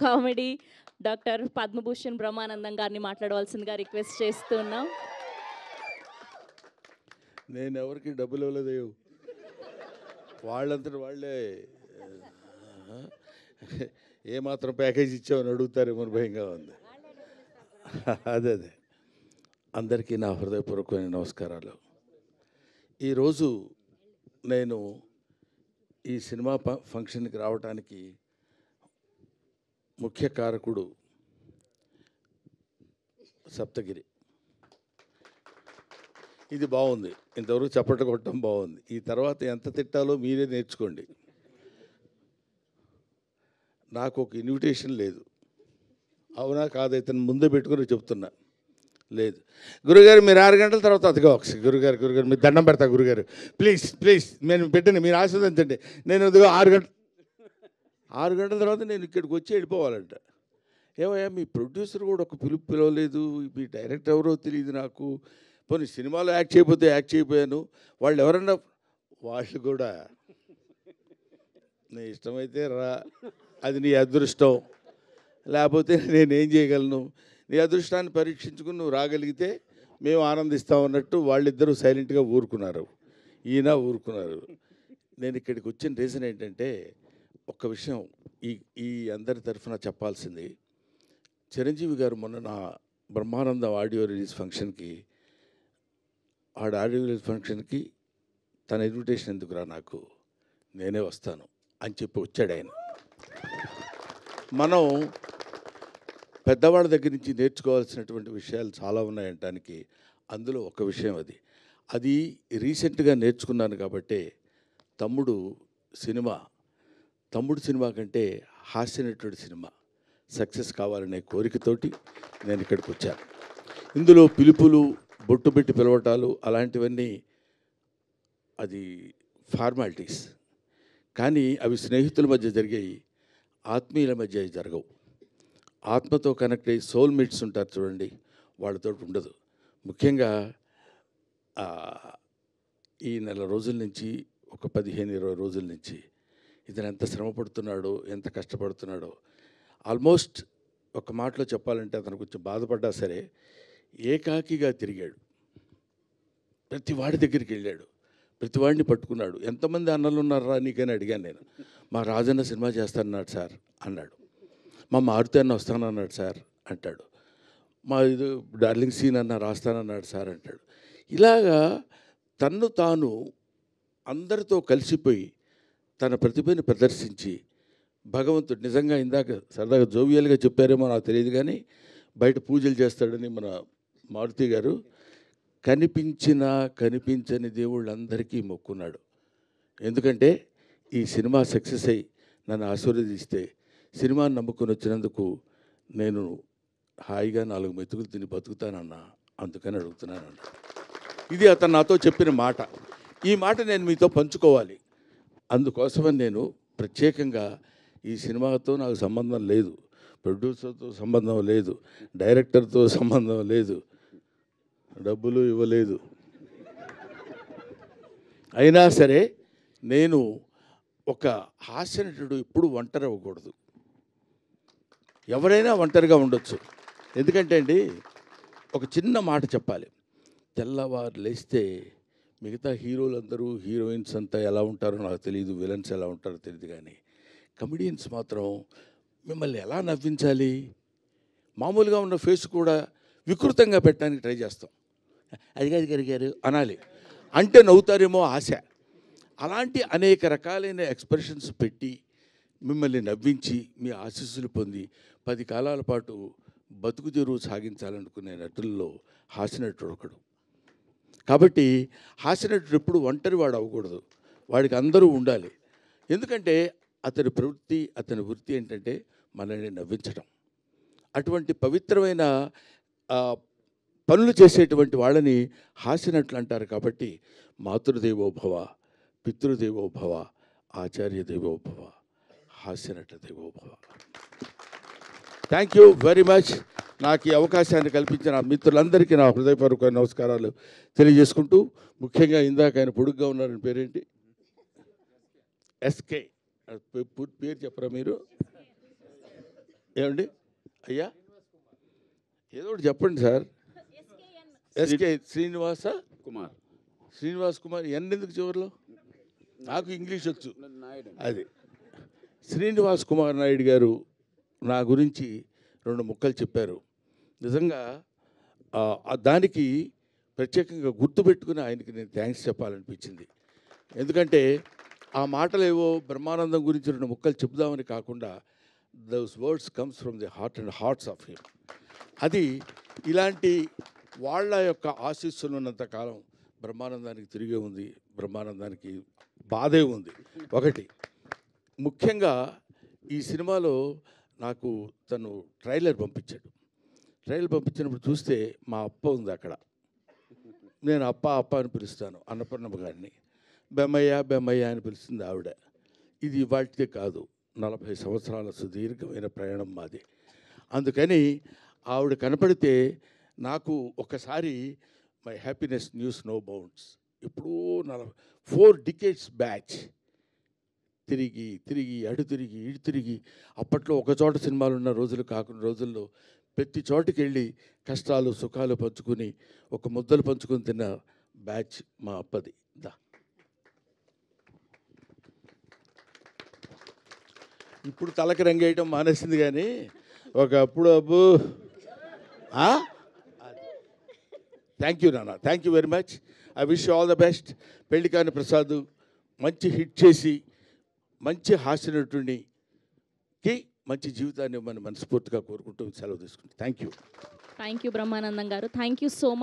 Comedy doctor Padma Bhushan Brahmanandam గారిని మాట్లాడవలసిందిగా request చేస్తున్నాం. నేను ఎవరికి డబ్బులు ఇవ్వలేదు, వాళ్ళంతటి వాళ్ళే ఏమాత్రం ప్యాకేజ్ ఇచ్చామని అడుగుతారేమో భయంగా ఉంది. అదే అందరికీ నా హృదయపూర్వకమైన నమస్కారాలు. ఈరోజు నేను ఈ సినిమా ఫంక్షన్కి రావడానికి ముఖ్య కారకుడు సప్తగిరి. ఇది బాగుంది, ఇంతవరకు చప్పట్లు కొట్టడం బాగుంది. ఈ తర్వాత ఎంత తిట్టాలో మీరే నేర్చుకోండి. నాకు ఒక ఇన్విటేషన్ లేదు, అవునా కాదు, ఇతను ముందే పెట్టుకుని చెప్తున్నా. లేదు గురుగారు, మీరు 6 గంటల తర్వాత అదిగా ఒకసారి గురుగారు మీరు దండం పెడతా గురుగారు, ప్లీజ్ నేను పెట్టండి, మీరు ఆశీర్వదించండి. నేను అదిగో 6 గంటల తర్వాత నేను ఇక్కడికి వచ్చి వెళ్ళిపోవాలంట. ఏమయ్యా, మీ ప్రొడ్యూసర్ కూడా ఒక పిలవలేదు, మీ డైరెక్టర్ ఎవరో తెలియదు నాకు. పోనీ సినిమాలో యాక్ట్ చేయకపోయాను, వాళ్ళు ఎవరన్నా వాళ్ళు కూడా నీ ఇష్టమైతే రా, అది నీ అదృష్టం, లేకపోతే నేనేం చేయగలను. నీ అదృష్టాన్ని పరీక్షించుకుని నువ్వు రాగలిగితే మేము ఆనందిస్తామన్నట్టు వాళ్ళిద్దరూ సైలెంట్గా ఊరుకున్నారు, ఈయన ఊరుకున్నారు. నేను ఇక్కడికి వచ్చిన రీజన్ ఏంటంటే, ఒక్క విషయం ఈ అందరి తరఫున చెప్పాల్సింది. చిరంజీవి గారు మొన్న నా బ్రహ్మానందం ఆడియో రిలీజ్ ఫంక్షన్కి తన ఇన్విటేషన్ ఎందుకురా నాకు, నేనే వస్తాను అని చెప్పి వచ్చాడు ఆయన. మనం పెద్దవాళ్ళ దగ్గర నుంచి నేర్చుకోవాల్సినటువంటి విషయాలు చాలా ఉన్నాయంటానికి అందులో ఒక విషయం అది రీసెంట్గా నేర్చుకున్నాను. కాబట్టి తమ్ముడు సినిమా కంటే హాస్యనటుడి సినిమా సక్సెస్ కావాలనే కోరికతోటి నేను ఇక్కడికి వచ్చాను. ఇందులో పిలుపులు, బొట్టు పెట్టి పిలవటాలు అలాంటివన్నీ అది ఫార్మాలిటీస్, కానీ అవి స్నేహితుల మధ్య జరిగాయి, ఆత్మీయుల మధ్య జరగవు. ఆత్మతో కనెక్ట్ అయ్యి సోల్మేట్స్ ఉంటారు చూడండి, వాళ్ళతో ఉండదు. ముఖ్యంగా ఈ నెల రోజుల నుంచి, ఒక 15-20 రోజుల నుంచి ఇతను ఎంత శ్రమపడుతున్నాడో, ఎంత కష్టపడుతున్నాడో. ఆల్మోస్ట్ ఒక మాటలో చెప్పాలంటే అతను కొంచెం బాధపడ్డా సరే ఏకాకిగా తిరిగాడు. ప్రతి వాడి దగ్గరికి వెళ్ళాడు, ప్రతి వాడిని పట్టుకున్నాడు. ఎంతమంది అన్నలు ఉన్నారా నీకని అడిగాను నేను. మా రాజన్న సినిమా చేస్తానన్నాడు సార్ అన్నాడు. మా మారుతి అన్న వస్తానన్నాడు సార్ అంటాడు. మా ఇది డార్లింగ్ సీన్ అన్న రాస్తానన్నాడు సార్ అంటాడు. ఇలాగా తన్ను తాను అందరితో కలిసిపోయి తన ప్రతిభను ప్రదర్శించి భగవంతుడు నిజంగా ఇందాక సరదాగా జోవియల్గా చెప్పారేమో నాకు తెలియదు, కానీ బయట పూజలు చేస్తాడని మన మారుతి గారు కనిపించని దేవుళ్ళందరికీ మొక్కున్నాడు. ఎందుకంటే ఈ సినిమా సక్సెస్ అయ్యి నన్ను ఆశీర్వదిస్తే, సినిమాని నమ్ముకొని వచ్చినందుకు నేను హాయిగా 4 మెతుకులు తిని బతుకుతానన్నా, అందుకని అడుగుతున్నానన్నా. ఇది అతను నాతో చెప్పిన మాట. ఈ మాట నేను మీతో పంచుకోవాలి. అందుకోసమని నేను ప్రత్యేకంగా ఈ సినిమాతో నాకు సంబంధం లేదు, ప్రొడ్యూసర్తో సంబంధం లేదు, డైరెక్టర్తో సంబంధం లేదు, డబ్బులు ఇవ్వలేదు. అయినా సరే నేను ఒక హాస్యనటుడు ఎప్పుడు ఒంటరి అవ్వకూడదు. ఎవరైనా ఒంటరిగా ఉండొచ్చు. ఎందుకంటే అండి, ఒక చిన్న మాట చెప్పాలి. తెల్లవారు లేస్తే మిగతా హీరోలందరూ, హీరోయిన్స్ అంతా ఎలా ఉంటారో నాకు తెలియదు, విలన్స్ ఎలా ఉంటారో తెలియదు, కానీ కమెడియన్స్ మాత్రం మిమ్మల్ని ఎలా నవ్వించాలి, మామూలుగా ఉన్న ఫేస్ కూడా వికృతంగా పెట్టడానికి ట్రై చేస్తాం. అదిగాది గారు అనాలి అంటే నవ్వుతారేమో ఆశ. అలాంటి అనేక రకాలైన ఎక్స్ప్రెషన్స్ పెట్టి మిమ్మల్ని నవ్వించి మీ ఆశీస్సులు పొంది 10 కాలాల పాటు బతుకు తెరువు సాగించాలనుకునే నటుల్లో హాస్యనటుడు ఒకడు. కాబట్టి హాస్యనటుడు ఎప్పుడు ఒంటరి వాడు అవ్వకూడదు, వాడికి అందరూ ఉండాలి. ఎందుకంటే అతని ప్రవృత్తి, అతని వృత్తి ఏంటంటే మనల్ని నవ్వించడం. అటువంటి పవిత్రమైన పనులు చేసేటువంటి వాళ్ళని హాస్యనటులు అంటారు. కాబట్టి మాతృదేవోభవ, పితృదేవోభవ, ఆచార్య దేవోభవ, హాస్యనట దేవోభవ. Thank you very much. నాకు ఈ అవకాశాన్ని కల్పించిన మిత్రులందరికీ నా హృదయపూర్వక నమస్కారాలు తెలియజేసుకుంటూ, ముఖ్యంగా ఇందాక ఆయన పొడుగ్గా ఉన్నారని పేరేంటి, ఎస్కే, పూర్తి పేరు చెప్పరా మీరు? ఏమండి అయ్యా ఏదో ఒకటి చెప్పండి సార్. ఎస్కే శ్రీనివాస్ కుమార్ ఎందుకు చివరిలో? నాకు ఇంగ్లీష్ వచ్చు. అది శ్రీనివాస్ కుమార్ నాయుడు గారు నా గురించి 2 ముక్కలు చెప్పారు. నిజంగా దానికి ప్రత్యేకంగా గుర్తుపెట్టుకుని ఆయనకి నేను థ్యాంక్స్ చెప్పాలనిపించింది. ఎందుకంటే ఆ మాటలేవో బ్రహ్మానందం గురించి 2 ముక్కలు చెప్దామని కాకుండా those words comes from the heart and hearts of him. అది ఇలాంటి వాళ్ళ యొక్క ఆశీస్సులు ఉన్నంత కాలం బ్రహ్మానందానికి తిరిగే ఉంది, బ్రహ్మానందానికి బాధే ఉంది. ఒకటి ముఖ్యంగా ఈ సినిమాలో నాకు తను ట్రైలర్ పంపించాడు. ట్రైలర్ పంపించినప్పుడు చూస్తే మా అప్ప ఉంది అక్కడ. నేను అప్ప అని పిలుస్తాను అన్నపూర్ణమ్మ గారిని. బెమ్మయ్య అని పిలుస్తుంది ఆవిడ. ఇది ఇవాటిదే కాదు, 40 సంవత్సరాల సుదీర్ఘమైన ప్రయాణం మాది. అందుకని ఆవిడ కనపడితే నాకు ఒకసారి my happiness knows no bounds. ఎప్పుడో 4 డికేడ్స్ బ్యాచ్ తిరిగి అటు తిరిగి ఇటు తిరిగి అప్పట్లో ఒక చోట సినిమాలు ఉన్న రోజులు కాకుండా రోజుల్లో ప్రతి చోటుకి వెళ్ళి కష్టాలు సుఖాలు పంచుకుని ఒక ముద్దలు పంచుకొని తిన్న బ్యాచ్ మా అప్పది. ఇప్పుడు తలకి రంగేయటం మానేసింది కానీ ఒకప్పుడు అబ్బు. థ్యాంక్ యూ నాన్న, thank you very much. I wish you all the best. Pellikani Prasad మంచి హిట్ చేసి మంచి హాస్యనటునికి మంచి జీవితాన్ని ఇవ్వమని మనస్ఫూర్తిగా కోరుకుంటూ సెలవు తీసుకుంటాం. థ్యాంక్ యూ బ్రహ్మానందం గారు. Thank you so much.